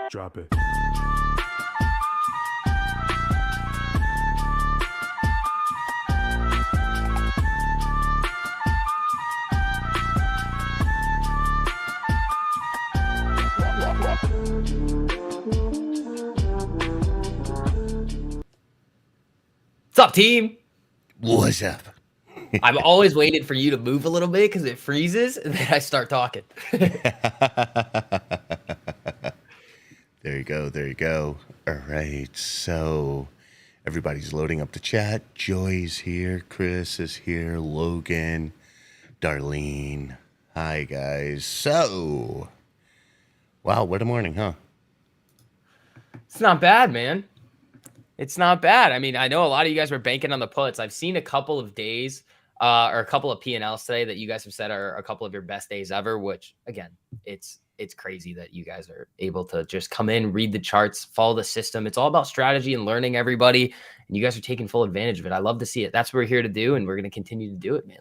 Drop it. What's up, team? What's up? I've always waited for you to move a little bit because it freezes, and then I start talking. There you go. There you go. All right. So everybody's loading up the chat. Joy's here. Chris is here. Logan. Darlene. Hi, guys. So, wow, what a morning, huh? It's not bad, man. It's not bad. I mean, I know a lot of you guys were banking on the puts. I've seen a couple of days or a couple of P&Ls today that you guys have said are a couple of your best days ever, which, again, it's crazy that you guys are able to just come in, read the charts, follow the system. It's all about strategy and learning everybody, and you guys are taking full advantage of it. I love to see it. That's what we're here to do, and we're going to continue to do it, man.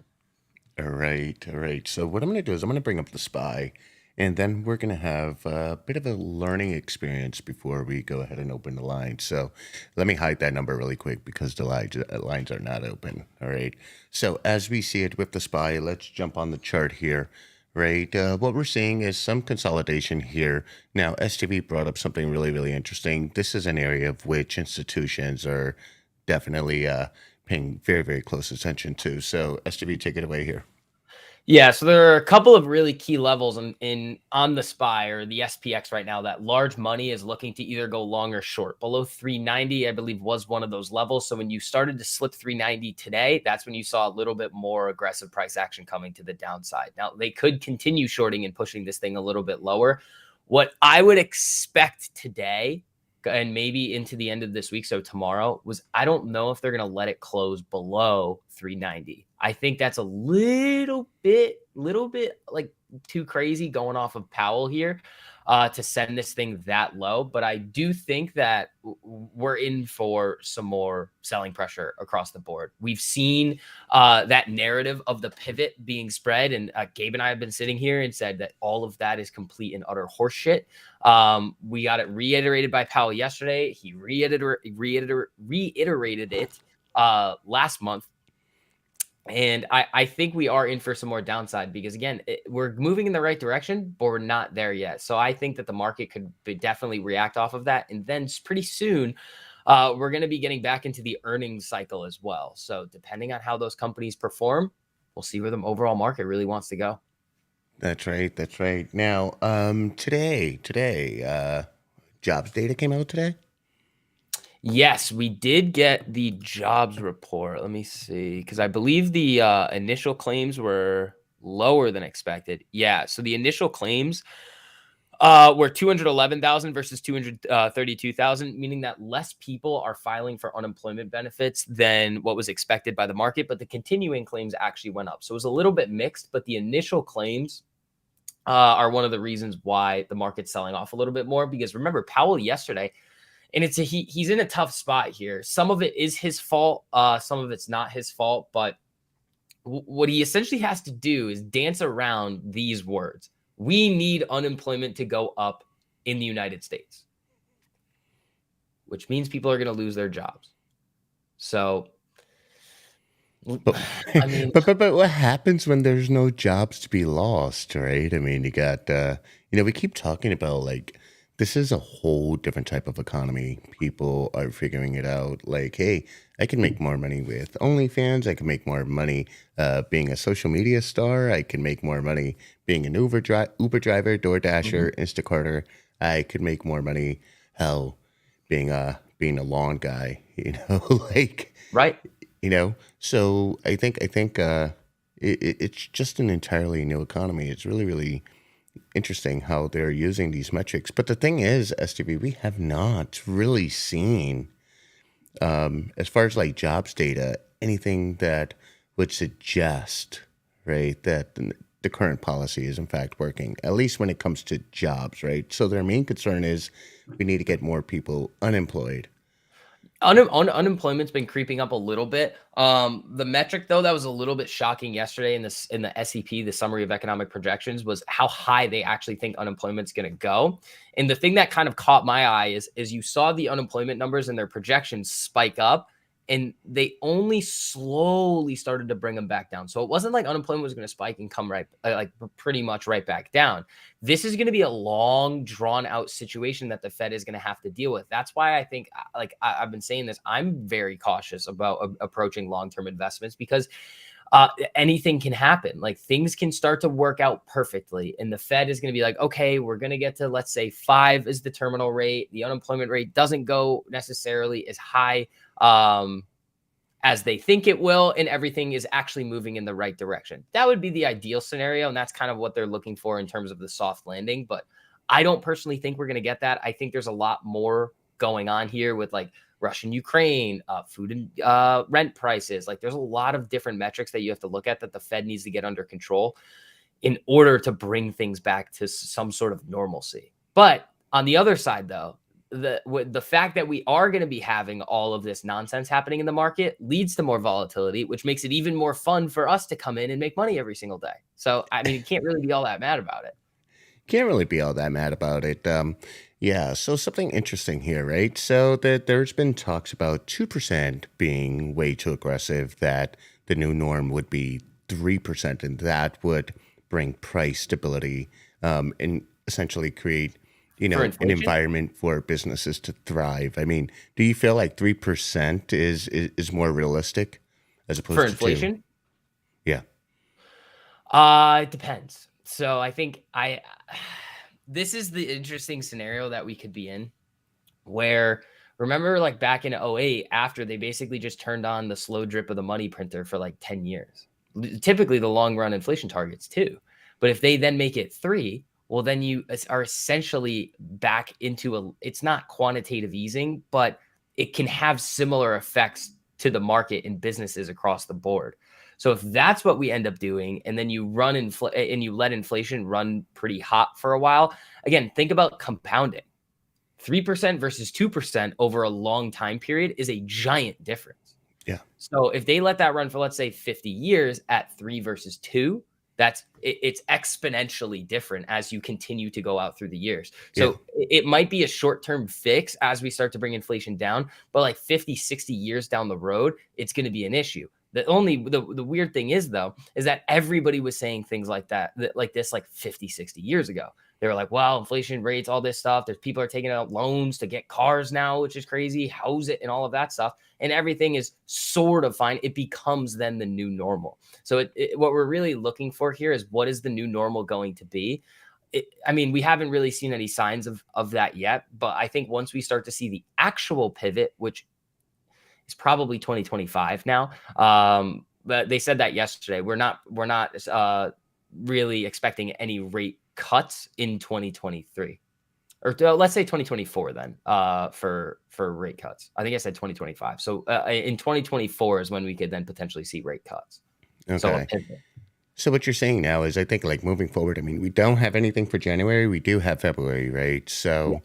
All right. All right. So what I'm going to do is I'm going to bring up the SPY, and then we're going to have a bit of a learning experience before we go ahead and open the line. So let me hide that number really quick because the lines are not open. All right. So as we see it with the SPY, let's jump on the chart here. Right. What we're seeing is some consolidation here. Now, STV brought up something really, really interesting. This is an area of which institutions are definitely paying very, very close attention to. So STV, take it away here. Yeah, so there are a couple of really key levels on the SPY or the SPX right now that large money is looking to either go long or short. Below 390, I believe, was one of those levels. So when you started to slip 390 today, that's when you saw a little bit more aggressive price action coming to the downside. Now, they could continue shorting and pushing this thing a little bit lower. What I would expect today and maybe into the end of this week, so tomorrow, was I don't know if they're going to let it close below 390. I think that's a little bit like too crazy going off of Powell here to send this thing that low. But I do think that we're in for some more selling pressure across the board. We've seen that narrative of the pivot being spread. And Gabe and I have been sitting here and said that all of that is complete and utter horseshit. We got it reiterated by Powell yesterday. He reiterated it last month. And I think we are in for some more downside because, again, we're moving in the right direction, but we're not there yet. So I think that the market could definitely react off of that. And then pretty soon, we're going to be getting back into the earnings cycle as well. So depending on how those companies perform, we'll see where the overall market really wants to go. That's right. That's right. Now, today, jobs data came out today. Yes, we did get the jobs report. Let me see, because I believe the initial claims were lower than expected. Yeah, so the initial claims were 211,000 versus 232,000, meaning that less people are filing for unemployment benefits than what was expected by the market, but the continuing claims actually went up. So it was a little bit mixed, but the initial claims are one of the reasons why the market's selling off a little bit more, because remember, Powell yesterday, and he's in a tough spot here. Some of it is his fault. Some of it's not his fault. But what he essentially has to do is dance around these words. We need unemployment to go up in the United States, which means people are going to lose their jobs. So, I mean, but what happens when there's no jobs to be lost, right? I mean, you got, we keep talking about like, this is a whole different type of economy. People are figuring it out. Like, hey, I can make more money with OnlyFans. I can make more money being a social media star. I can make more money being an Uber driver, DoorDasher, Instacarter. I could make more money, hell, being a lawn guy. Like, right. So I think it's just an entirely new economy. It's really, really interesting how they're using these metrics. But the thing is, STV, we have not really seen, as far as like jobs data, anything that would suggest, right, that the current policy is in fact working, at least when it comes to jobs, right? So their main concern is we need to get more people unemployed. Unemployment's been creeping up a little bit. The metric though that was a little bit shocking yesterday in the SEP, the Summary of Economic Projections, was how high they actually think unemployment's going to go. And the thing that kind of caught my eye is you saw the unemployment numbers and their projections spike up, and they only slowly started to bring them back down. So it wasn't like unemployment was going to spike and come right like pretty much right back down. This is going to be a long, drawn out situation that the Fed is going to have to deal with. That's why I think, like I've been saying this, I'm very cautious about approaching long-term investments, because anything can happen. Like things can start to work out perfectly, and the Fed is going to be like, okay, we're going to get to, let's say, 5 is the terminal rate. The unemployment rate doesn't go necessarily as high as they think it will, and everything is actually moving in the right direction. That would be the ideal scenario, and that's kind of what they're looking for in terms of the soft landing. But I don't personally think we're going to get that. I think there's a lot more going on here with like Russia and Ukraine, food and rent prices. Like there's a lot of different metrics that you have to look at that the Fed needs to get under control in order to bring things back to some sort of normalcy. But on the other side, though, the fact that we are going to be having all of this nonsense happening in the market leads to more volatility, which makes it even more fun for us to come in and make money every single day. So, I mean, you can't really be all that mad about it. Can't really be all that mad about it. Yeah, so something interesting here, right? So that there's been talks about 2% being way too aggressive, that the new norm would be 3%, and that would bring price stability, and essentially create, For an inflation? environment for businesses to thrive. I mean, do you feel like 3% is more realistic as For opposed to 2? inflation? Yeah. It depends. So I think this is the interesting scenario that we could be in, where, remember like back in '08, after they basically just turned on the slow drip of the money printer for like 10 years. Typically the long run inflation targets too. But if they then make it 3, well, then you are essentially back into it's not quantitative easing, but it can have similar effects to the market and businesses across the board. So if that's what we end up doing, and then you and you let inflation run pretty hot for a while, again, think about compounding. 3% versus 2% over a long time period is a giant difference. Yeah. So if they let that run for, let's say, 50 years at 3 versus 2, it's exponentially different as you continue to go out through the years. Yeah. So it might be a short-term fix as we start to bring inflation down, but like 50, 60 years down the road, it's going to be an issue. The weird thing is, though, is that everybody was saying things like like this, like 50, 60 years ago. They were like, well, inflation rates, all this stuff. There's people are taking out loans to get cars now, which is crazy, house it, and all of that stuff. And everything is sort of fine. It becomes then the new normal. So what we're really looking for here is, what is the new normal going to be? I mean, we haven't really seen any signs of that yet. But I think once we start to see the actual pivot, which is probably 2025 now. But they said that yesterday. We're not really expecting any rate cuts in 2023, or let's say 2024 then, for rate cuts. I think I said 2025. So in 2024 is when we could then potentially see rate cuts. So a Okay. pivot. So what you're saying now is, I think, like, moving forward, I mean, we don't have anything for January. We do have February, right? Yeah.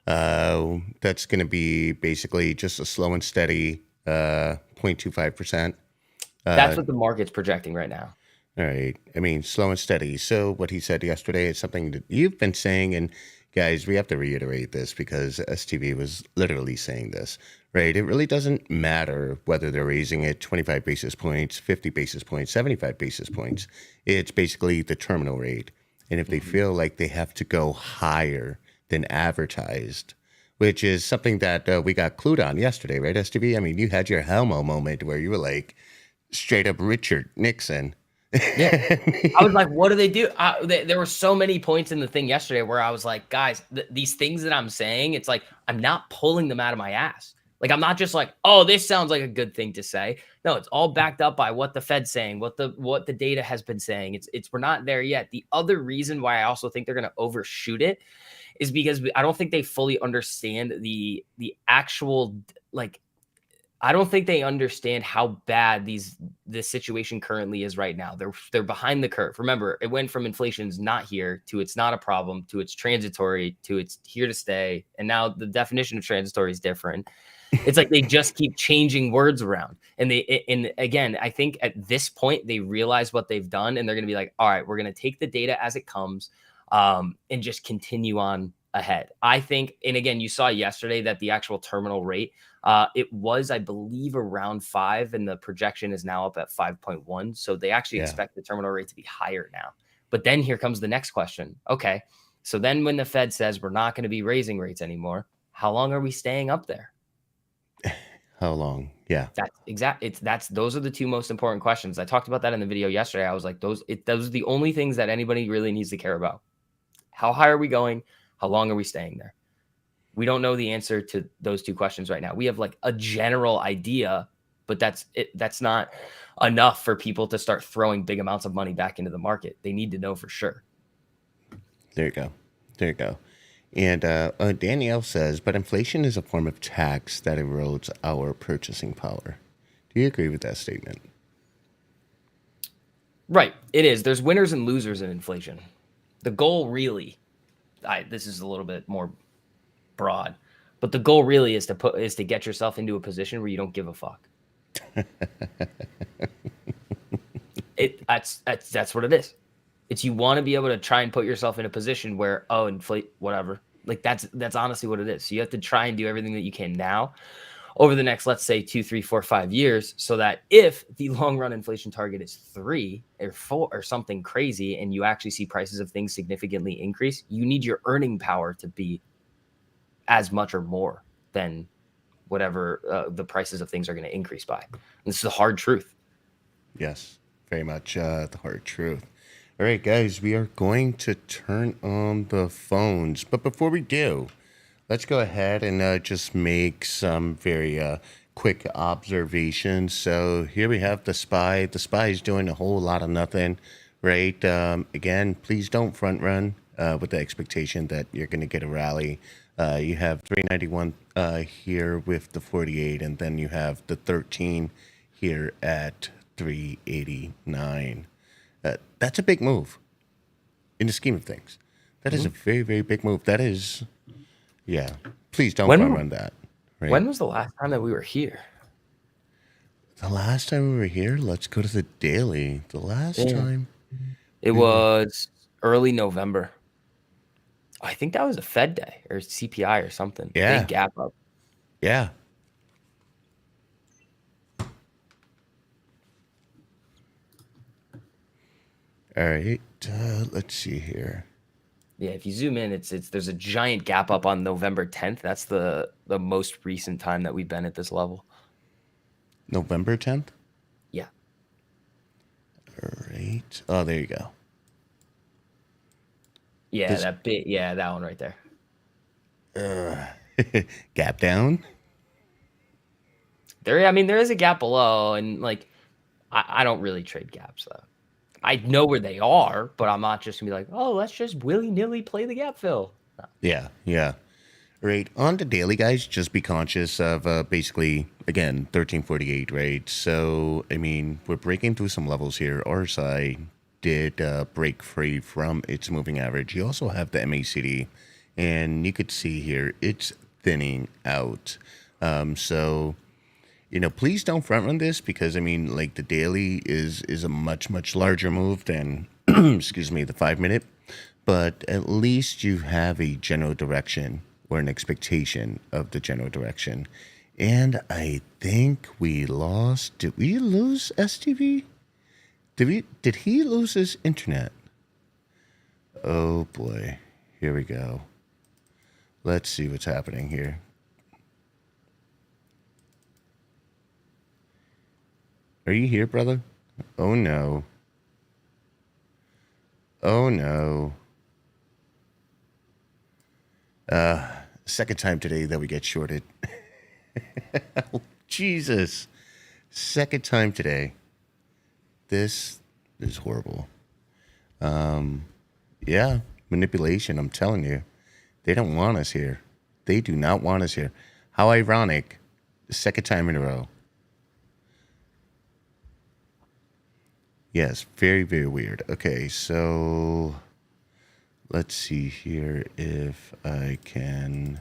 So that's going to be basically just a slow and steady 0.25%. That's what the market's projecting right now. All right. I mean, slow and steady. So what he said yesterday is something that you've been saying, and guys, we have to reiterate this because STV was literally saying this, right? It really doesn't matter whether they're raising it 25 basis points, 50 basis points, 75 basis points. It's basically the terminal rate. And if they feel like they have to go higher than advertised, which is something that we got clued on yesterday, right, STV? I mean, you had your Helmo moment where you were like, straight up Richard Nixon. Yeah. I was like, what do they do? There were so many points in the thing yesterday where I was like, guys, these things that I'm saying, it's like, I'm not pulling them out of my ass. Like, I'm not just like, oh, this sounds like a good thing to say. No, it's all backed up by what the Fed's saying, what the data has been saying. We're not there yet. The other reason why I also think they're going to overshoot it is because I don't think they fully understand the actual, like, I don't think they understand how bad this situation currently is right now. They're behind the curve. Remember, it went from inflation's not here to it's not a problem to it's transitory to it's here to stay. And now the definition of transitory is different. It's like they just keep changing words around. And again, I think at this point they realize what they've done, and they're going to be like, all right, we're going to take the data as it comes, and just continue on ahead. I think, and again, you saw yesterday that the actual terminal rate, it was, I believe, around 5, and the projection is now up at 5.1. So they actually Yeah. expect the terminal rate to be higher now. But then here comes the next question. Okay, so then when the Fed says we're not going to be raising rates anymore, how long are we staying up there? How long? Yeah. Those are the two most important questions. I talked about that in the video yesterday. I was like, those are the only things that anybody really needs to care about. How high are we going? How long are we staying there? We don't know the answer to those two questions right now. We have like a general idea, but that's not enough for people to start throwing big amounts of money back into the market. They need to know for sure. There you go. There you go. And Danielle says, but inflation is a form of tax that erodes our purchasing power. Do you agree with that statement? Right. It is. There's winners and losers in inflation. The goal really, this is a little bit more broad, but the goal really is to get yourself into a position where you don't give a fuck. That's what it is. It's you want to be able to try and put yourself in a position where, inflate, whatever. Like that's honestly what it is. So you have to try and do everything that you can now over the next, let's say 2, 3, 4, 5 years, so that if the long run inflation target is 3 or 4 or something crazy, and you actually see prices of things significantly increase, you need your earning power to be as much or more than whatever the prices of things are going to increase by. And this is the hard truth. Yes, very much the hard truth. All right, guys, we are going to turn on the phones. But before we do, let's go ahead and just make some very quick observations. So here we have the SPY. The SPY is doing a whole lot of nothing, right? Again, please don't front run with the expectation that you're going to get a rally. You have 391 here with the 48, and then you have the 13 here at 389. That's a big move in the scheme of things. That is a very, very big move. That is, yeah. Please don't front run that. Right? When was the last time that we were here? The last time we were here, let's go to the daily. The last time it was early November. I think that was a Fed day or CPI or something. Yeah. Big gap up. Yeah. All right. Let's see here. Yeah, if you zoom in, there's a giant gap up on November 10th. That's the most recent time that we've been at this level. November 10th? Yeah. All right. Oh, there you go. Yeah, that one right there. Gap down? There is a gap below, and like I don't really trade gaps though. I know where they are, but I'm not just gonna be like, oh, let's just willy-nilly play the gap fill. No. Yeah, yeah. Right. On the daily, guys, just be conscious of basically, again, 1348, right? So, I mean, we're breaking through some levels here. RSI did break free from its moving average. You also have the MACD, and you could see here it's thinning out. So, please don't front run this because, I mean, like the daily is a much, much larger move than, excuse me, the 5-minute. But at least you have a general direction or an expectation of the general direction. And I think we lost. Did we lose STV? Did he lose his internet? Oh boy. Here we go. Let's see what's happening here. Are you here, brother? Oh no. Oh no. Second time today that we get shorted. Jesus. Second time today. This is horrible. Yeah, manipulation, I'm telling you. They don't want us here. They do not want us here. How ironic. The second time in a row. Yes, very, very weird. Okay, so let's see here if I can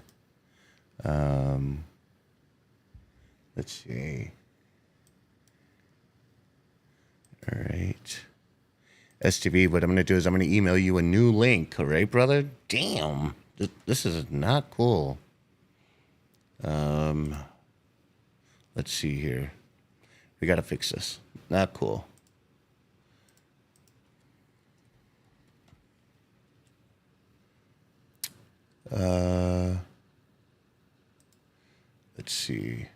Let's see. All right. STV, what I'm going to do is I'm going to email you a new link. All right, brother? Damn. This is not cool. Let's see here. We got to fix this. Not cool. Let's see.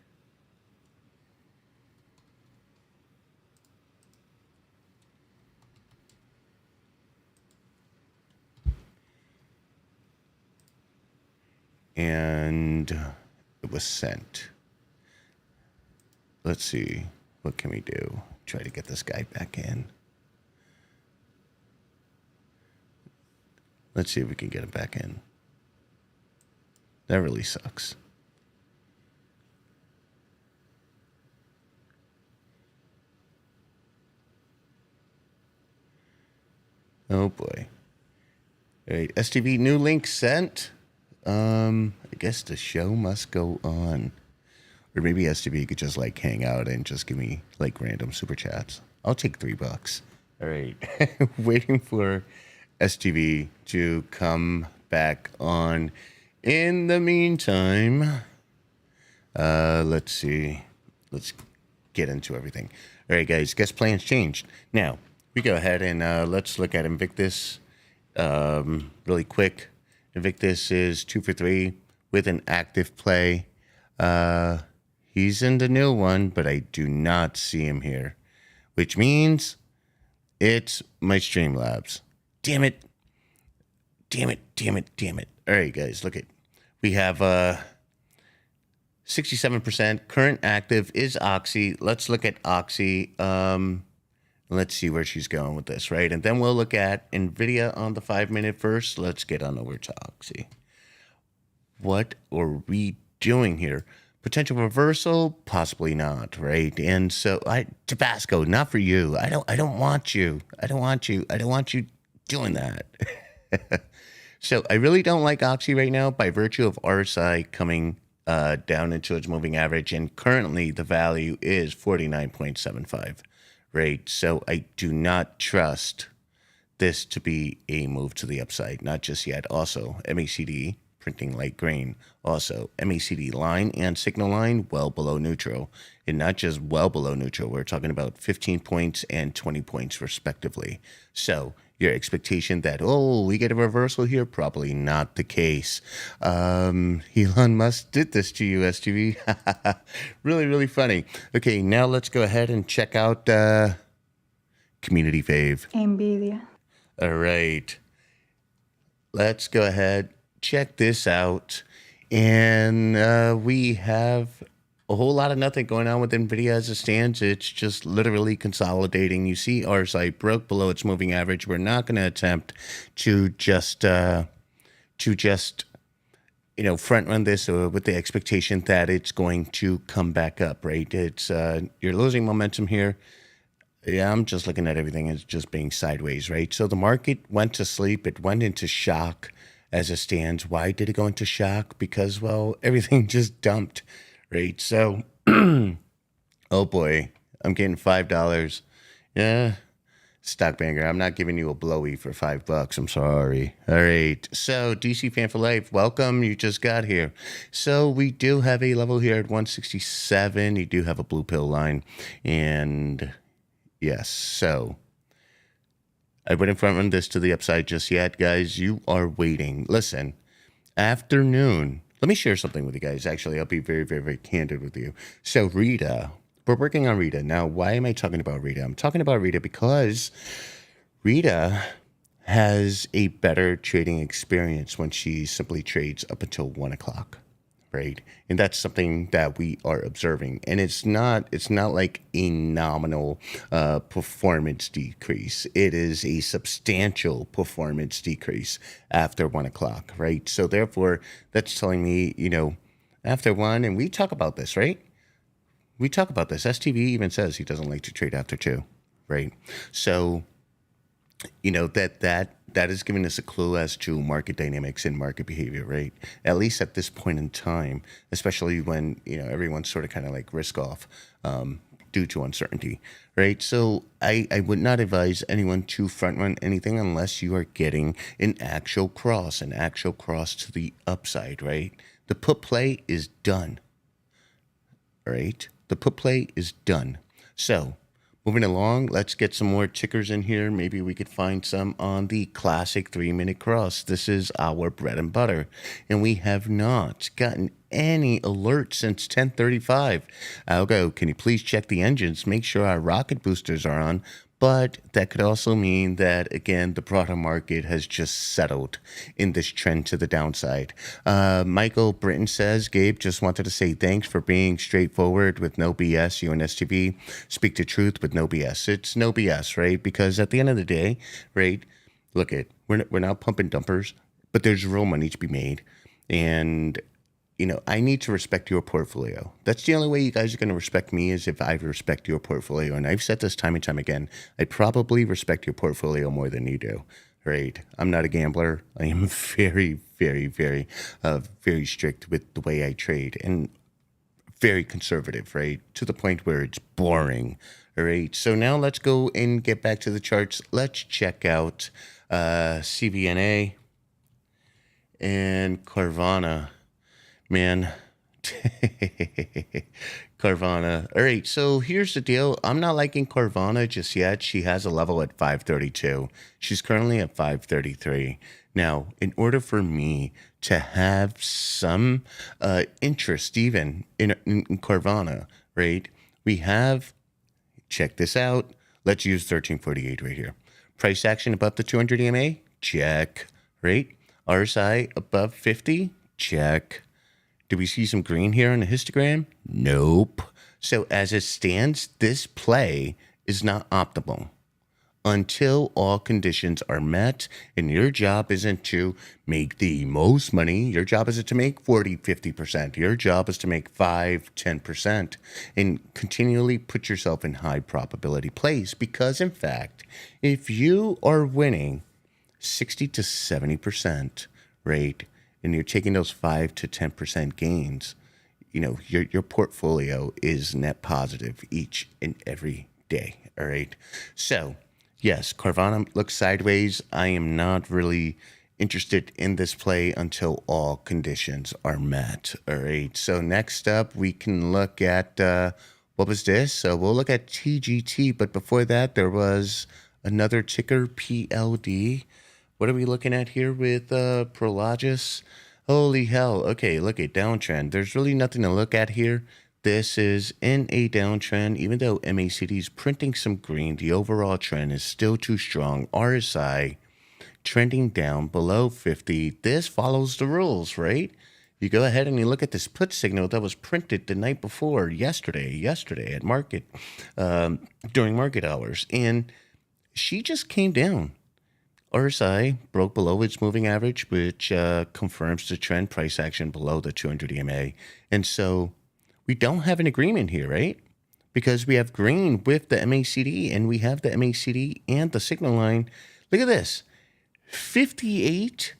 And it was sent. Let's see. What can we do? Try to get this guy back in. Let's see if we can get him back in. That really sucks. Oh boy. All right, STV, new link sent. I guess the show must go on. Or maybe STV could just like hang out and just give me like random super chats. I'll take $3. All right. Waiting for STV to come back on. In the meantime, let's see. Let's get into everything. All right, guys, guest plans changed. Now, we go ahead and let's look at Invictus really quick. Invictus is 2 for 3 with an active play. He's in the new one, but I do not see him here, which means it's my Streamlabs. Damn it. Damn it, damn it, damn it. All right, guys, look at. We have 67%. Current active is Oxy. Let's look at Oxy. Let's see where she's going with this, right? And then we'll look at NVIDIA on the 5-minute first. Let's get on over to Oxy. What are we doing here? Potential reversal? Possibly not, right? And so Tabasco, not for you. I don't want you. I don't want you doing that. So I really don't like Oxy right now by virtue of RSI coming down into its moving average. And currently the value is 49.75, right? So I do not trust this to be a move to the upside. Not just yet. Also, MACD printing light green. Also, MACD line and signal line well below neutral. And not just well below neutral. We're talking about 15 points and 20 points respectively. So your expectation that, oh, we get a reversal here? Probably not the case. Elon Musk did this to you, STV. Really, really funny. Okay, now let's go ahead and check out Community Fave. Envidia. All right. Let's go ahead, check this out. And we have a whole lot of nothing going on with NVIDIA as it stands. It's just literally consolidating. You see RSI broke below its moving average. We're not going to attempt to just front run this with the expectation that it's going to come back up, right? It's you're losing momentum here. Yeah, I'm just looking at everything as just being sideways, right? So the market went to sleep. It went into shock as it stands. Why did it go into shock? Because, well, everything just dumped, right? So, oh boy, I'm getting $5. Yeah, stock banger. I'm not giving you a blowy for $5. I'm sorry. All right. So DC Fan for Life, welcome. You just got here. So we do have a level here at 167. You do have a blue pill line. And yes, so I wouldn't front run this to the upside just yet, guys. You are waiting. Listen, afternoon. Let me share something with you guys. Actually, I'll be very, very, very candid with you. So Rita, we're working on Rita. Now, why am I talking about Rita? I'm talking about Rita because Rita has a better trading experience when she simply trades up until 1 o'clock, right? And that's something that we are observing. And it's not like a nominal performance decrease. It is a substantial performance decrease after 1 o'clock, right? So therefore, that's telling me, after 1, and we talk about this, right? We talk about this. STV even says he doesn't like to trade after 2, right? So, that is giving us a clue as to market dynamics and market behavior, right? At least at this point in time, especially when everyone's sort of kind of like risk off due to uncertainty, right? So I would not advise anyone to front run anything unless you are getting an actual cross to the upside, right? The put play is done, right? The put play is done. So moving along, let's get some more tickers in here. Maybe we could find some on the classic 3-minute cross. This is our bread and butter, and we have not gotten any alert since 10:35. Algo, can you please check the engines, make sure our rocket boosters are on? But that could also mean that, again, the broader market has just settled in this trend to the downside. Michael Britton says, Gabe, just wanted to say thanks for being straightforward with no BS. UNSTV, speak the truth with no BS. It's no BS, right? Because at the end of the day, right, look, we're not pumping dumpers, but there's real money to be made. And I need to respect your portfolio. That's the only way you guys are going to respect me, is if I respect your portfolio. And I've said this time and time again. I probably respect your portfolio more than you do, right? I'm not a gambler. I am very, very, very, very strict with the way I trade, and very conservative, right? To the point where it's boring, all right? So now let's go and get back to the charts. Let's check out CVNA and Carvana. Man, Carvana. All right, so here's the deal. I'm not liking Carvana just yet. She has a level at 532. She's currently at 533. Now, in order for me to have some interest even in Carvana, right, we have, check this out. Let's use 1348 right here. Price action above the 200 EMA? Check, right? RSI above 50? Check. Do we see some green here on the histogram? Nope. So as it stands, this play is not optimal until all conditions are met. And your job isn't to make the most money. Your job isn't to make 40, 50%. Your job is to make 5, 10% and continually put yourself in high probability plays. Because in fact, if you are winning 60 to 70%, right, and you're taking those 5 to 10% gains, your portfolio is net positive each and every day. All right. So yes, Carvana looks sideways. I am not really interested in this play until all conditions are met. All right. So next up, we can look at what was this? So we'll look at TGT. But before that, there was another ticker, PLD. What are we looking at here with Prologis? Holy hell. Okay, look at downtrend. There's really nothing to look at here. This is in a downtrend. Even though MACD is printing some green, the overall trend is still too strong. RSI trending down below 50. This follows the rules, right? You go ahead and you look at this put signal that was printed the night before, yesterday at market, during market hours. And she just came down. RSI broke below its moving average, which confirms the trend, price action below the 200 EMA. And so we don't have an agreement here, right? Because we have green with the MACD, and we have the MACD and the signal line. Look at this, 58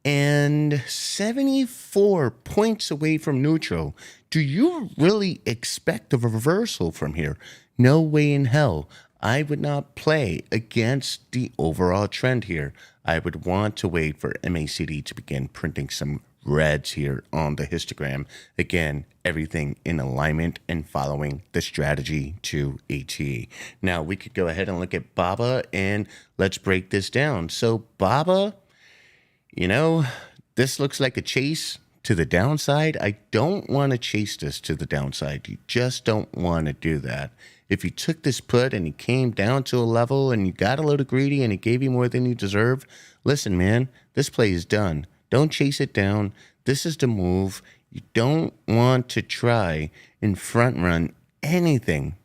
and 74 points away from neutral. Do you really expect a reversal from here? No way in hell. I would not play against the overall trend here. I would want to wait for MACD to begin printing some reds here on the histogram. Again, everything in alignment and following the strategy to a T. Now, we could go ahead and look at BABA, and let's break this down. So BABA, this looks like a chase to the downside. I don't want to chase this to the downside. You just don't want to do that. If you took this put and you came down to a level and you got a little greedy and it gave you more than you deserve, listen, man, this play is done. Don't chase it down. This is the move. You don't want to try and front run anything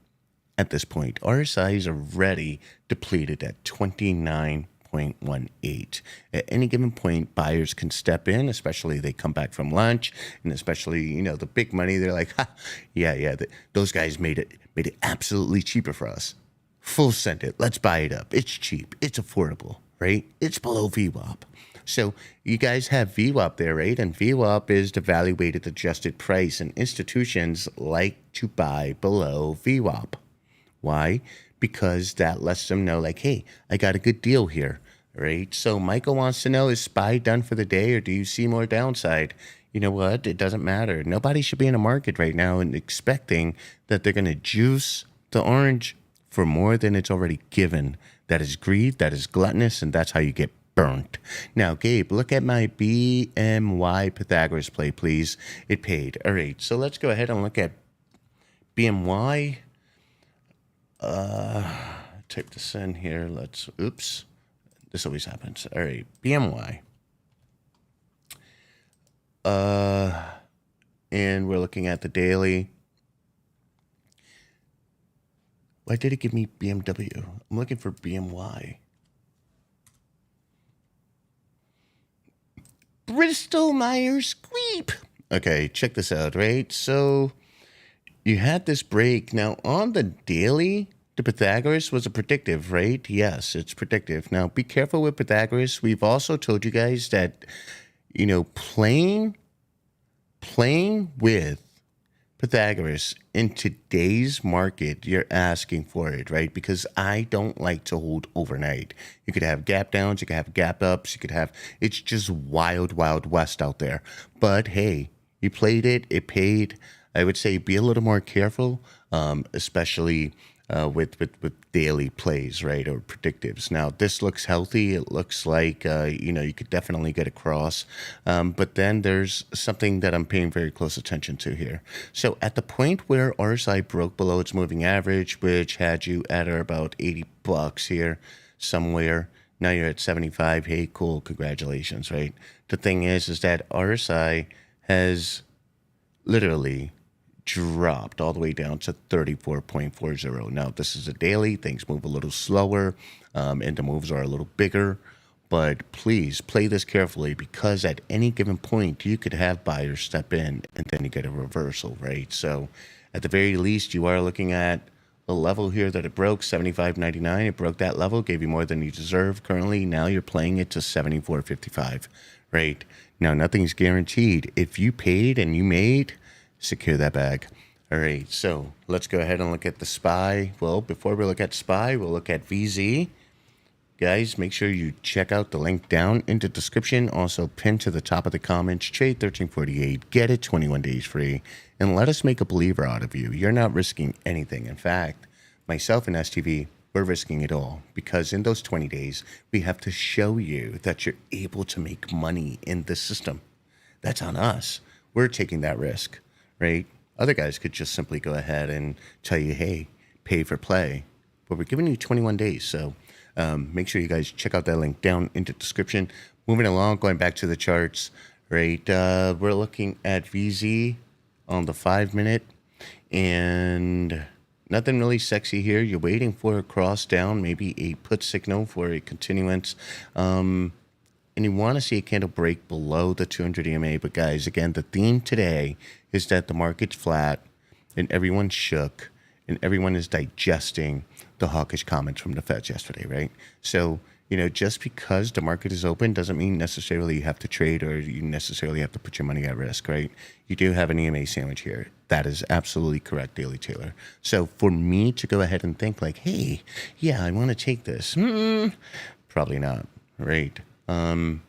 at this point. RSI is already depleted at 29.18. At any given point, buyers can step in, especially they come back from lunch, and especially, the big money, they're like, those guys made it absolutely cheaper for us. Full send it. Let's buy it up. It's cheap. It's affordable, right? It's below VWAP. So you guys have VWAP there, right? And VWAP is the value weighted adjusted price, and institutions like to buy below VWAP. Why? Because that lets them know, like, hey, I got a good deal here, right? So Michael wants to know, is SPY done for the day, or do you see more downside? You know what? It doesn't matter. Nobody should be in a market right now and expecting that they're going to juice the orange for more than it's already given. That is greed, that is gluttonous, and that's how you get burnt. Now, Gabe, look at my BMY Pythagoras play, please. It paid. All right, so let's go ahead and look at BMY. Type this in here. Oops. This always happens. All right, BMY. And we're looking at the daily. Why did it give me BMW? I'm looking for BMY. Bristol Myers Squibb. Okay, check this out, right? So you had this break. Now, on the daily, the Pythagoras was a predictive, right? Yes, it's predictive. Now, be careful with Pythagoras. We've also told you guys that, playing with Pythagoras in today's market, you're asking for it, right? Because I don't like to hold overnight. You could have gap downs, you could have gap ups, it's just wild, wild west out there. But hey, you played it, it paid. I would say be a little more careful, especially with daily plays, right, or predictives. Now, this looks healthy. It looks like, you could definitely get across. But then there's something that I'm paying very close attention to here. So at the point where RSI broke below its moving average, which had you at about $80 here somewhere, now you're at 75. Hey, cool. Congratulations, right? The thing is that RSI has literally dropped all the way down to 34.40. Now, this is a daily. Things move a little slower, and the moves are a little bigger. But please play this carefully, because at any given point, you could have buyers step in and then you get a reversal, right? So at the very least, you are looking at a level here that it broke, 75.99. It broke that level, gave you more than you deserve. Currently, now you're playing it to 74.55, right? Now, nothing's guaranteed. If you paid and you made, secure that bag. All right, so let's go ahead and look at the SPY. Well, before we look at SPY, we'll look at VZ. Guys, make sure you check out the link down in the description. Also pinned to the top of the comments. Trade 1348. Get it 21 days free. And let us make a believer out of you. You're not risking anything. In fact, myself and STV, we're risking it all, because in those 20 days, we have to show you that you're able to make money in the system. That's on us. We're taking that risk, right? Other guys could just simply go ahead and tell you, hey, pay for play. But we're giving you 21 days. So make sure you guys check out that link down in the description. Moving along, going back to the charts, right? We're looking at VZ on the 5-minute, and nothing really sexy here. You're waiting for a cross down, maybe a put signal for a continuance. And you want to see a candle break below the 200 EMA. But guys, again, the theme today is that the market's flat and everyone's shook and everyone is digesting the hawkish comments from the Feds yesterday, right? So, just because the market is open doesn't mean necessarily you have to trade or you necessarily have to put your money at risk, right? You do have an EMA sandwich here. That is absolutely correct, Daily Taylor. So for me to go ahead and think like, hey, yeah, I want to take this. Probably not, right? The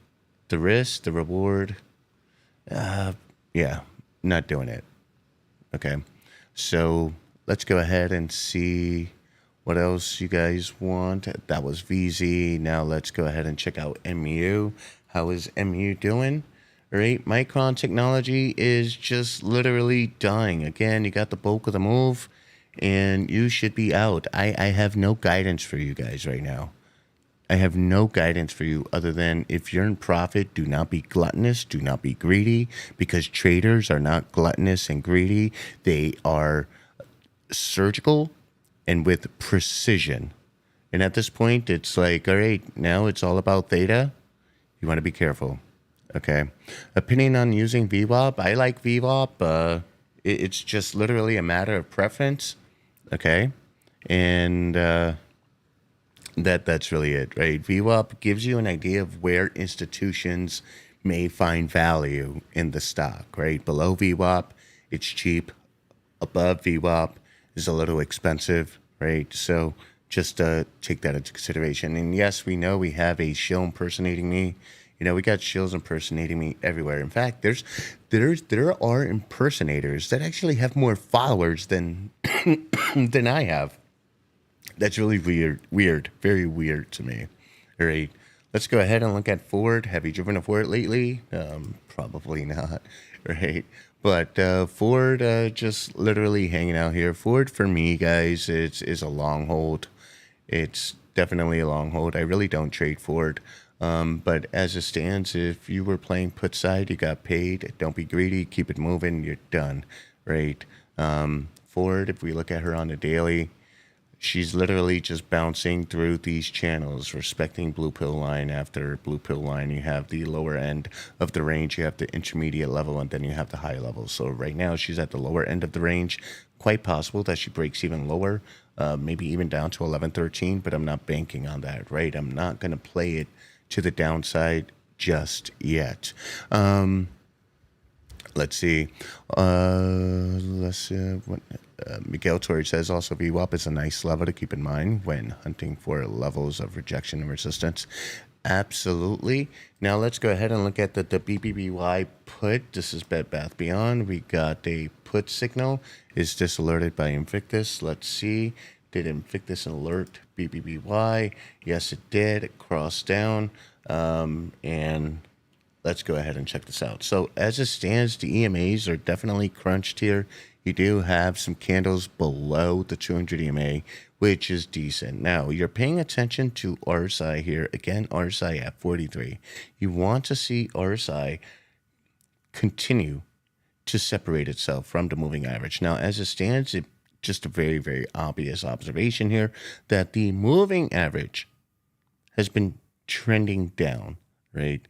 risk, the reward, yeah, not doing it. Okay. So let's go ahead and see what else you guys want. That was VZ. Now let's go ahead and check out MU. How is MU doing? All right. Micron Technology is just literally dying. Again, you got the bulk of the move and you should be out. I have no guidance for you guys right now. I have no guidance for you other than if you're in profit, do not be gluttonous, do not be greedy, because traders are not gluttonous and greedy. They are surgical and with precision. And at this point, it's like, all right, now it's all about theta. You want to be careful. Okay. Opinion on using VWAP. I like VWAP. It's just literally a matter of preference. Okay. And That's really it, right? VWAP gives you an idea of where institutions may find value in the stock, right? Below VWAP, it's cheap. Above VWAP is a little expensive, right? So just take that into consideration. And yes, we know we have a shill impersonating me. You know, we got shills impersonating me everywhere. In fact, there are impersonators that actually have more followers than than I have. That's really weird, very weird to me. All right, let's go ahead and look at Ford. Have you driven a Ford lately? Probably not, right? But Ford, just literally hanging out here. Ford for me, guys, is a long hold. It's definitely a long hold. I really don't trade Ford. But as it stands, if you were playing put side, you got paid. Don't be greedy. Keep it moving. You're done, right? Ford, if we look at her on the daily, she's literally just bouncing through these channels, respecting blue pill line after blue pill line. You have the lower end of the range, you have the intermediate level, and then you have the high level. So right now she's at the lower end of the range. Quite possible that she breaks even lower, maybe even down to 1113, but I'm not banking on that, right? I'm not going to play it to the downside just yet. Let's see. Miguel Torres says also VWAP is a nice level to keep in mind when hunting for levels of rejection and resistance. Absolutely. Now let's go ahead and look at the BBBY put. This is Bed Bath Beyond. We got a put signal. Is this alerted by Invictus? Let's see. Did Invictus alert BBBY? Yes, it did. It crossed down. And let's go ahead and check this out. So as it stands, the EMAs are definitely crunched here. You do have some candles below the 200 EMA, which is decent. Now, you're paying attention to RSI here. Again, RSI at 43. You want to see RSI continue to separate itself from the moving average. Now, as it stands, it's just a very, very obvious observation here that the moving average has been trending down, right?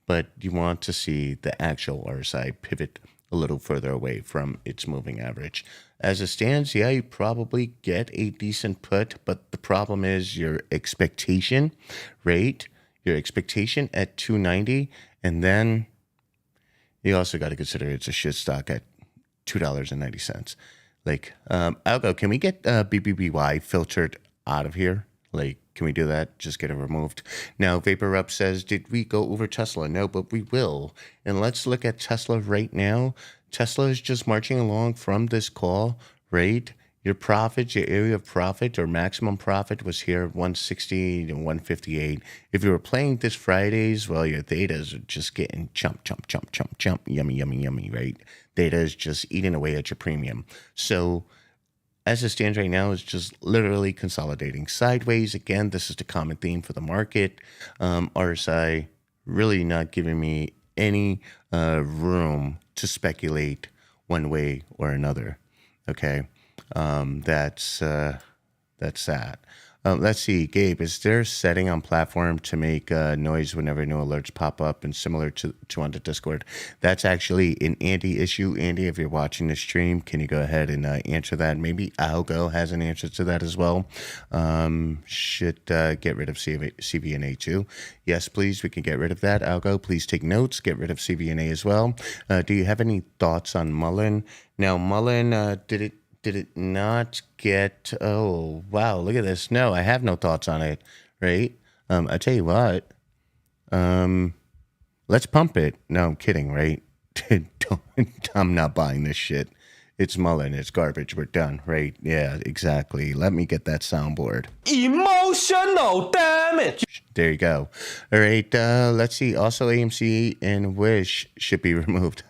But you want to see the actual RSI pivot a little further away from its moving average. As it stands, yeah, you probably get a decent put, but the problem is your expectation, right? Your expectation at 290, and then you also got to consider it's a shit stock at $2.90. Like, Algo, can we get BBBY filtered out of here? Like, can we do that? Just get it removed. Now, Vapor Up says, did we go over Tesla? No, but we will. And let's look at Tesla right now. Tesla is just marching along from this call, right? Your profit, your area of profit or maximum profit was here 160 to 158. If you were playing this Fridays, well, your thetas are just getting chump, yummy, yummy, yummy, right? Theta is just eating away at your premium. So as it stands right now, it's just literally consolidating sideways. Again, this is the common theme for the market. RSI really not giving me any room to speculate one way or another. Okay, that's that. Let's see, Gabe, is there a setting on platform to make noise whenever new alerts pop up and similar to on the Discord? That's actually an Andy issue. Andy, if you're watching this stream, can you go ahead and answer that? Maybe Algo has an answer to that as well. Should get rid of CVNA too. Yes, please, we can get rid of that. Algo, please take notes. Get rid of CVNA as well. Do you have any thoughts on Mullen? Now, Mullen, did it not get, oh, wow, look at this. No, I have no thoughts on it, right? I tell you what, let's pump it. No, I'm kidding, right? I'm not buying this shit. It's Mullen, it's garbage, we're done, right? Yeah, exactly. Let me get that soundboard. Emotional damage. There you go. All right, let's see. Also, AMC and Wish should be removed.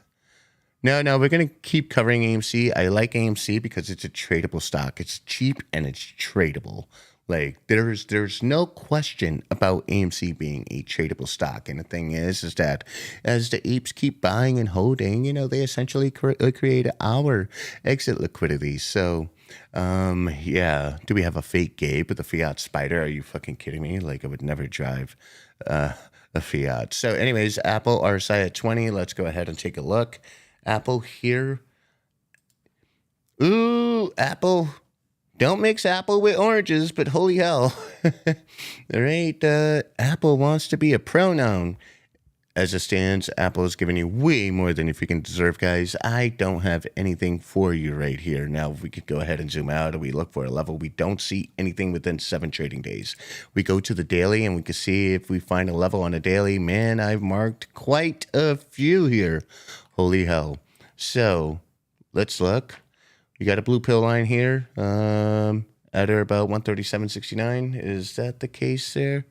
No, we're going to keep covering AMC. I like AMC because it's a tradable stock. It's cheap and it's tradable. Like, there's no question about AMC being a tradable stock. And the thing is that as the apes keep buying and holding, they essentially create our exit liquidity. So, yeah. Do we have a fake Gabe with a Fiat Spider? Are you fucking kidding me? Like, I would never drive a Fiat. So anyways, Apple RSI at 20. Let's go ahead and take a look. Apple here. Ooh, Apple Don't mix apple with oranges, but holy hell. All right, Apple wants to be a pronoun. As it stands, Apple is giving you way more than you freaking deserve, guys. I don't have anything for you right here. Now, if we could go ahead and zoom out and we look for a level, we don't see anything within 7 trading days. We go to the daily and we can see if we find a level on a daily. Man, I've marked quite a few here. Holy hell. So, let's look. You got a blue pill line here at or about 137.69. Is that the case there?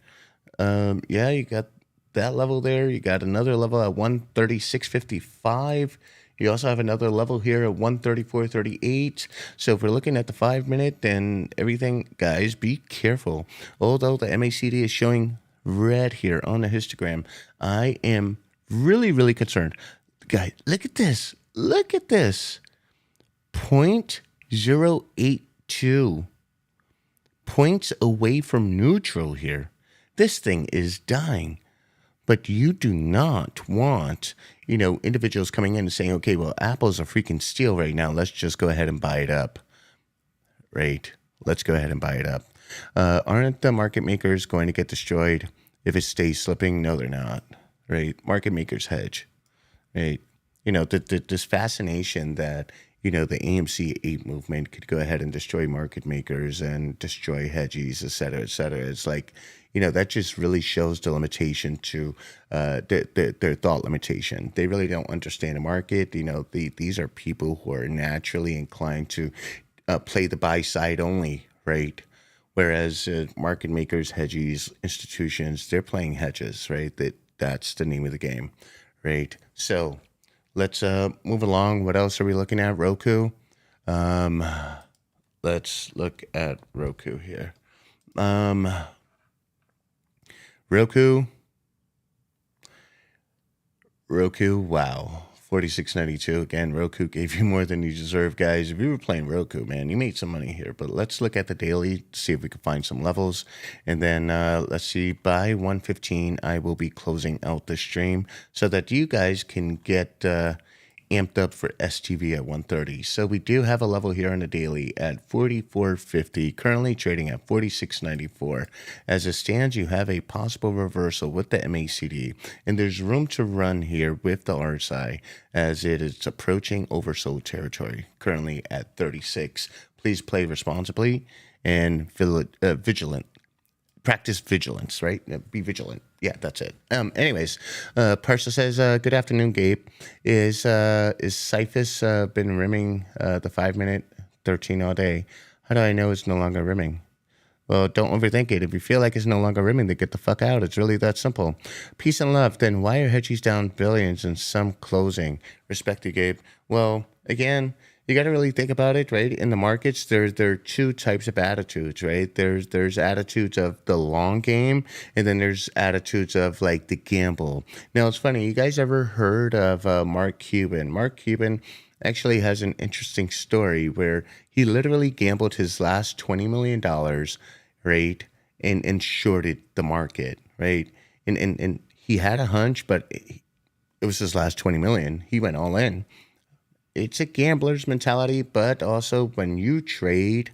Yeah, you got that level there. You got another level at 136.55. You also have another level here at 134.38. So if we're looking at the 5-minute and everything, guys, be careful. Although the MACD is showing red here on the histogram, I am really, really concerned. Guys, look at this. Look at this. 0.082 points away from neutral here. This thing is dying. But you do not want, individuals coming in and saying, okay, well, Apple's a freaking steal right now. Let's just go ahead and buy it up. Right? Let's go ahead and buy it up. Aren't the market makers going to get destroyed if it stays slipping? No, they're not. Right? Market makers hedge. Right? This fascination that, the AMC 8 movement could go ahead and destroy market makers and destroy hedgies, et cetera, et cetera. It's like, that just really shows the limitation to their thought limitation. They really don't understand the market. These are people who are naturally inclined to play the buy side only, right? Whereas market makers, hedgies, institutions, they're playing hedges, right? That's the name of the game, right? So let's move along. What else are we looking at? Roku. Let's look at Roku here. Roku, wow. 46.92. Again, Roku gave you more than you deserve, guys. If you were playing Roku, man, you made some money here. But let's look at the daily, see if we can find some levels. And then let's see, by 1:15, I will be closing out the stream so that you guys can get amped up for STV at 1:30. So we do have a level here on the daily at 44.50, currently trading at 46.94. As it stands, you have a possible reversal with the MACD, and there's room to run here with the RSI as it is approaching oversold territory, currently at 36. Please play responsibly and vigilant. Practice vigilance, right? Be vigilant. Yeah, that's it. Anyways, Parsa says, good afternoon, Gabe. Is Cyphus been rimming the 5-minute 13 all day? How do I know it's no longer rimming? Well, don't overthink it. If you feel like it's no longer rimming, then get the fuck out. It's really that simple. Peace and love. Then why are hedgies down billions and some closing? Respect to Gabe. Well, again, you got to really think about it, right? In the markets, there are two types of attitudes, right? There's attitudes of the long game, and then there's attitudes of like the gamble. Now, it's funny. You guys ever heard of Mark Cuban? Mark Cuban actually has an interesting story where he literally gambled his last $20 million, right? And shorted the market, right? And he had a hunch, but it was his last 20 million. He went all in. It's a gambler's mentality, but also when you trade,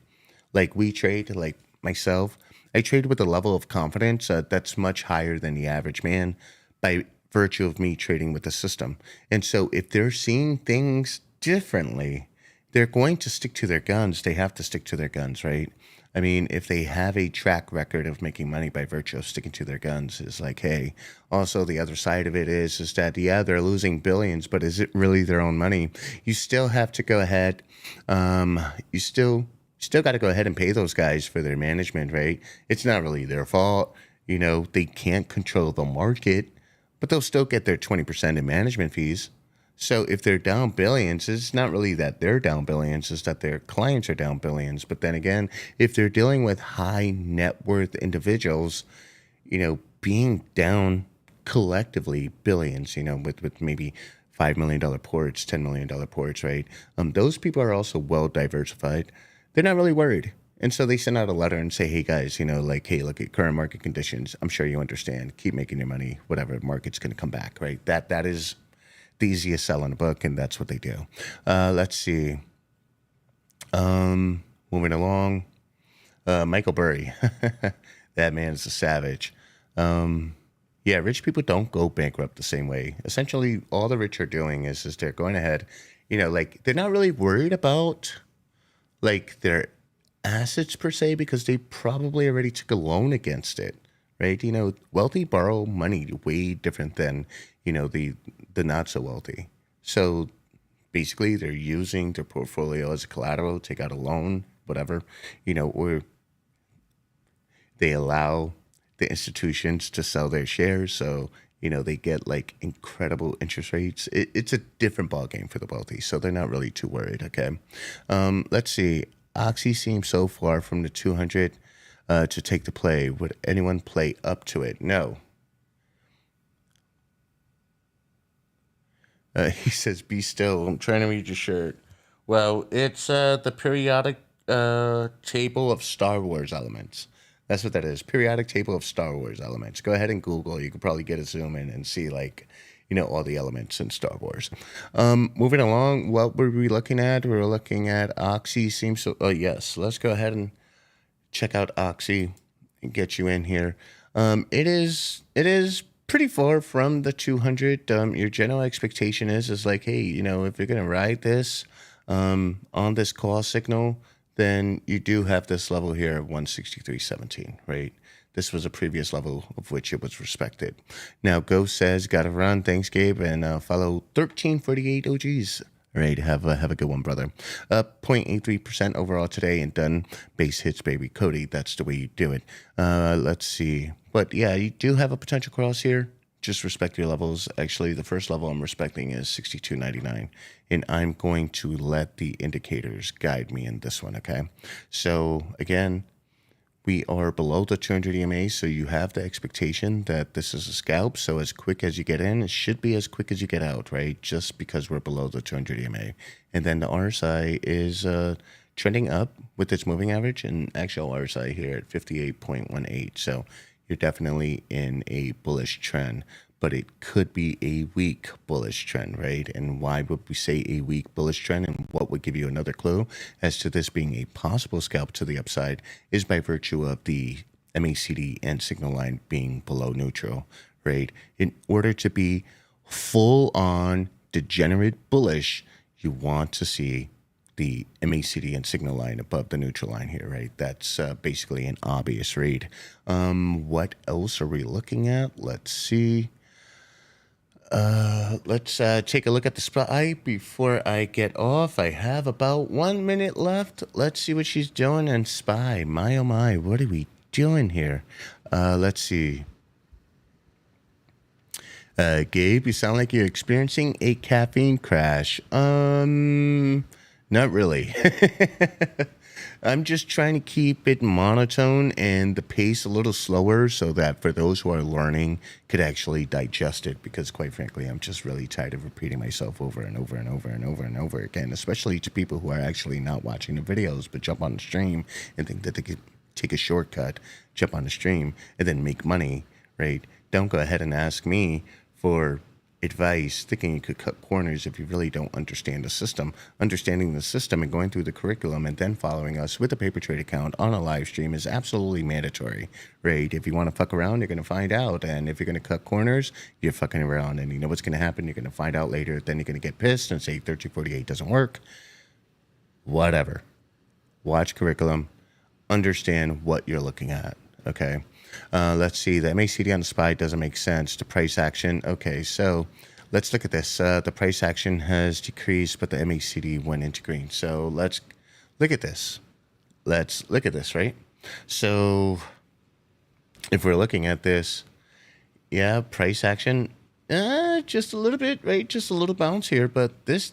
like we trade, like myself, I trade with a level of confidence that's much higher than the average man by virtue of me trading with the system. And so if they're seeing things differently, they're going to stick to their guns. They have to stick to their guns, right? I mean, if they have a track record of making money by virtue of sticking to their guns, is like, hey, also the other side of it is that, yeah, they're losing billions, but is it really their own money? You still have to go ahead. You still got to go ahead and pay those guys for their management, right? It's not really their fault. They can't control the market, but they'll still get their 20% in management fees. So if they're down billions, it's not really that they're down billions, it's that their clients are down billions. But then again, if they're dealing with high net worth individuals, being down collectively billions, with maybe $5 million ports, $10 million ports, right? Those people are also well diversified. They're not really worried. And so they send out a letter and say, hey guys, hey, look at current market conditions. I'm sure you understand. Keep making your money. Whatever, market's going to come back, right? That is the easiest sell in a book, and that's what they do. Let's see. moving along. Michael Burry, that man's a savage. Yeah, rich people don't go bankrupt the same way. Essentially, all the rich are doing is they're going ahead, like they're not really worried about like their assets per se because they probably already took a loan against it, right? Wealthy borrow money way different than, the not so wealthy. So basically they're using their portfolio as a collateral, take out a loan, whatever, or they allow the institutions to sell their shares. So, they get like incredible interest rates. It's a different ballgame for the wealthy. So they're not really too worried. Okay. Let's see. Oxy seems so far from the 200 to take the play. Would anyone play up to it? No. He says, be still. I'm trying to read your shirt. Well, it's the periodic table of Star Wars elements. That's what that is. Periodic table of Star Wars elements. Go ahead and Google. You could probably get a zoom in and see all the elements in Star Wars. Moving along, what were we looking at? We were looking at Oxy seems so. Oh, yes. Let's go ahead and check out Oxy and get you in here. It is pretty far from the 200. Your general expectation is like, hey, if you're going to ride this on this call signal, then you do have this level here of 163.17, right? This was a previous level of which it was respected. Now, Ghost says, got to run. Thanks, Gabe. And follow 1348 OGs. All right, have a good one, brother. 0.83% overall today and done. Base hits, baby. Cody, that's the way you do it. Let's see. But yeah, you do have a potential cross here. Just respect your levels. Actually, the first level I'm respecting is 62.99. And I'm going to let the indicators guide me in this one, okay? So, again, we are below the 200 EMA, so you have the expectation that this is a scalp. So as quick as you get in, it should be as quick as you get out, right? Just because we're below the 200 EMA. And then the RSI is trending up with its moving average, and actual RSI here at 58.18. So you're definitely in a bullish trend, but it could be a weak bullish trend, right? And why would we say a weak bullish trend? And what would give you another clue as to this being a possible scalp to the upside is by virtue of the MACD and signal line being below neutral, right? In order to be full on degenerate bullish, you want to see the MACD and signal line above the neutral line here, right? That's basically an obvious read. What else are we looking at? Let's see. Let's take a look at the SPY before I get off. I have about 1 minute left. Let's see what she's doing in SPY. My, oh my, what are we doing here? Let's see. Gabe, you sound like you're experiencing a caffeine crash. Not really. I'm just trying to keep it monotone and the pace a little slower so that for those who are learning could actually digest it, because quite frankly, I'm just really tired of repeating myself over and over and over and over and over again, especially to people who are actually not watching the videos but jump on the stream and think that they could take a shortcut, jump on the stream, and then make money, right? Don't go ahead and ask me for advice thinking you could cut corners if you really don't understand the system. Understanding the system and going through the curriculum and then following us with a paper trade account on a live stream is absolutely mandatory, right? If you want to fuck around, you're going to find out. And if you're going to cut corners, you're fucking around. And you know what's going to happen? You're going to find out later. Then you're going to get pissed and say 1348 doesn't work. Whatever. Watch curriculum. Understand what you're looking at, okay? Let's see. The MACD on the SPY doesn't make sense. The price action. Okay, so let's look at this. The price action has decreased, but the MACD went into green. So let's look at this. Let's look at this, right? So if we're looking at this, yeah, price action, just a little bit, right? Just a little bounce here, but this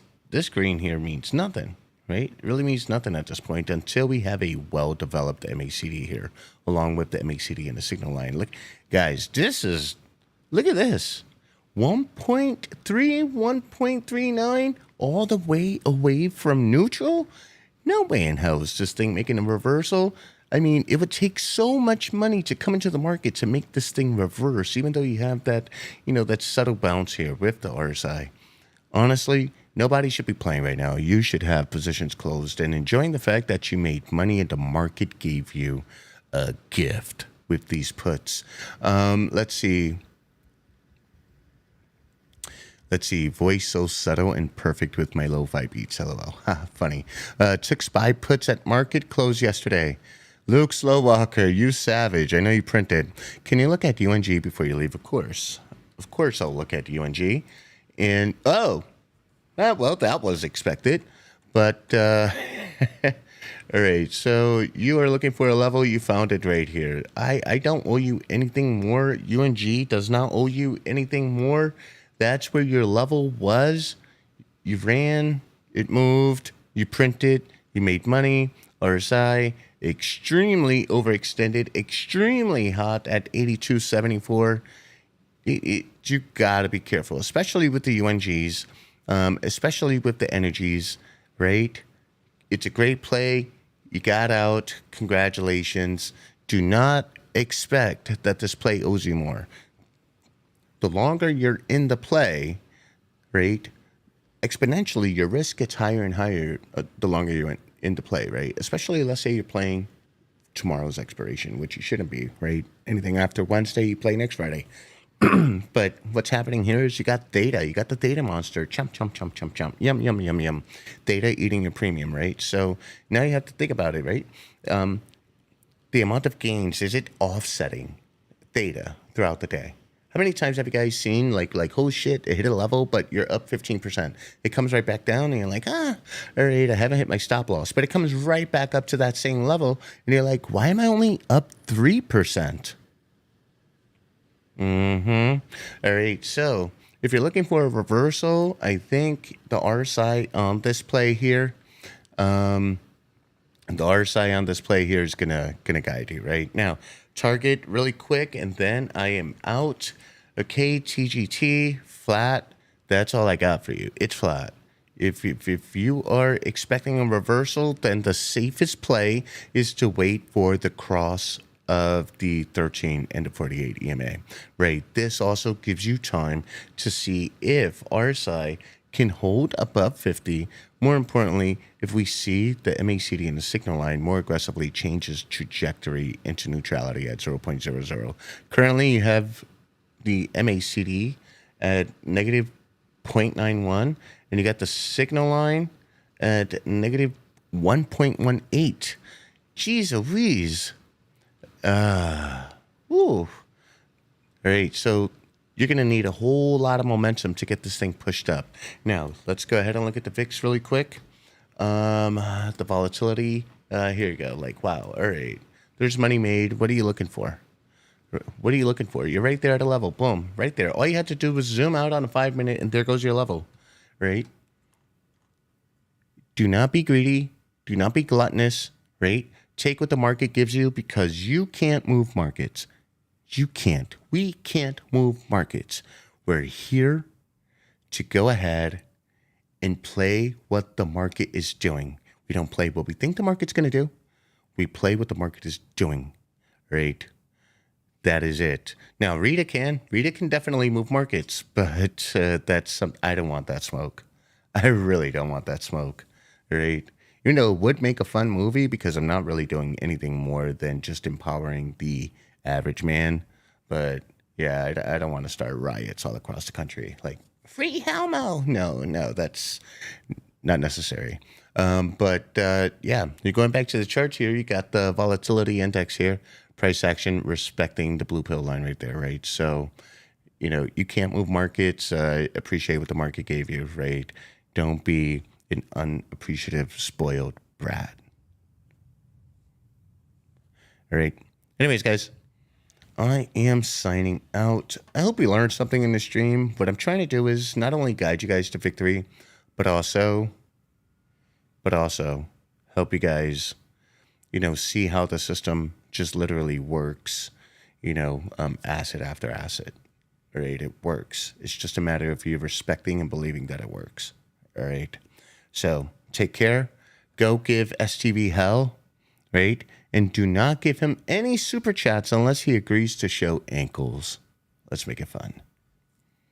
green here means nothing. Right? It really means nothing at this point until we have a well-developed MACD here, along with the MACD and the signal line. Look, guys, look at this. 1.3, 1.39, all the way away from neutral? No way in hell is this thing making a reversal. I mean, it would take so much money to come into the market to make this thing reverse, even though you have that, that subtle bounce here with the RSI. Honestly, Nobody should be playing right now. You should have positions closed and enjoying the fact that you made money and the market gave you a gift with these puts. Let's see. Voice so subtle and perfect with my lo-fi beats. LOL. Funny. Took SPY puts at market close yesterday. Luke Slowwalker, you savage. I know you printed. Can you look at UNG before you leave? Of course. Of course I'll look at UNG. And, well, that was expected. But, all right. So you are looking for a level. You found it right here. I don't owe you anything more. UNG does not owe you anything more. That's where your level was. You ran, it moved, you printed, you made money. RSI, extremely overextended, extremely hot at 82.74. You got to be careful, especially with the UNGs, especially with the energies, right? It's a great play. You got out. Congratulations. Do not expect that this play owes you more. The longer you're in the play, right, exponentially, your risk gets higher and higher the longer you're in the play, right? Especially, let's say you're playing tomorrow's expiration, which you shouldn't be, right? Anything after Wednesday, you play next Friday. But what's happening here is you got data. You got the data monster. Chomp, chomp, chomp, chomp, chomp. Yum, yum, yum, yum. Data eating your premium, right? So now you have to think about it, right? The amount of gains, is it offsetting data throughout the day? How many times have you guys seen like, holy shit, it hit a level, but you're up 15%. It comes right back down and you're like, all right, I haven't hit my stop loss. But it comes right back up to that same level. And you're like, why am I only up 3%? All right, so if you're looking for a reversal, I think the RSI on this play here, is gonna guide you right now. Target really quick, and then I am out. Okay, TGT flat. That's all I got for you. It's flat. If you are expecting a reversal, then the safest play is to wait for the cross of the 13 and the 48 EMA. Right. This also gives you time to see if RSI can hold above 50. More importantly, if we see the MACD in the signal line more aggressively changes trajectory into neutrality at 0.00. Currently, you have the MACD at negative 0.91, and you got the signal line at negative 1.18. Jeez Louise. All right, so you're going to need a whole lot of momentum to get this thing pushed up. Now, let's go ahead and look at the VIX really quick. The volatility, here you go. Like, wow, all right. There's money made. What are you looking for? What are you looking for? You're right there at a level. Boom, right there. All you had to do was zoom out on a 5-minute, and there goes your level, right? Do not be greedy. Do not be gluttonous, right? Take what the market gives you because you can't move markets. You can't. We can't move markets. We're here to go ahead and play what the market is doing. We don't play what we think the market's going to do. We play what the market is doing, right? That is it. Now, Rita can definitely move markets, but I don't want that smoke. I really don't want that smoke, right? You know, it would make a fun movie because I'm not really doing anything more than just empowering the average man. But yeah, I don't want to start riots all across the country. Like, free Helmo. No, that's not necessary. But yeah, you're going back to the charts here. You got the volatility index here. Price action respecting the blue pill line right there, right? So, you know, you can't move markets. Appreciate what the market gave you, right? Don't be an unappreciative, spoiled brat. All right. Anyways, guys, I am signing out. I hope you learned something in the stream. What I'm trying to do is not only guide you guys to victory, but also help you guys, you know, see how the system just literally works, you know, asset after asset. All right, it works. It's just a matter of you respecting and believing that it works. All right. So take care. Go give STV hell, right? And do not give him any super chats unless he agrees to show ankles. Let's make it fun.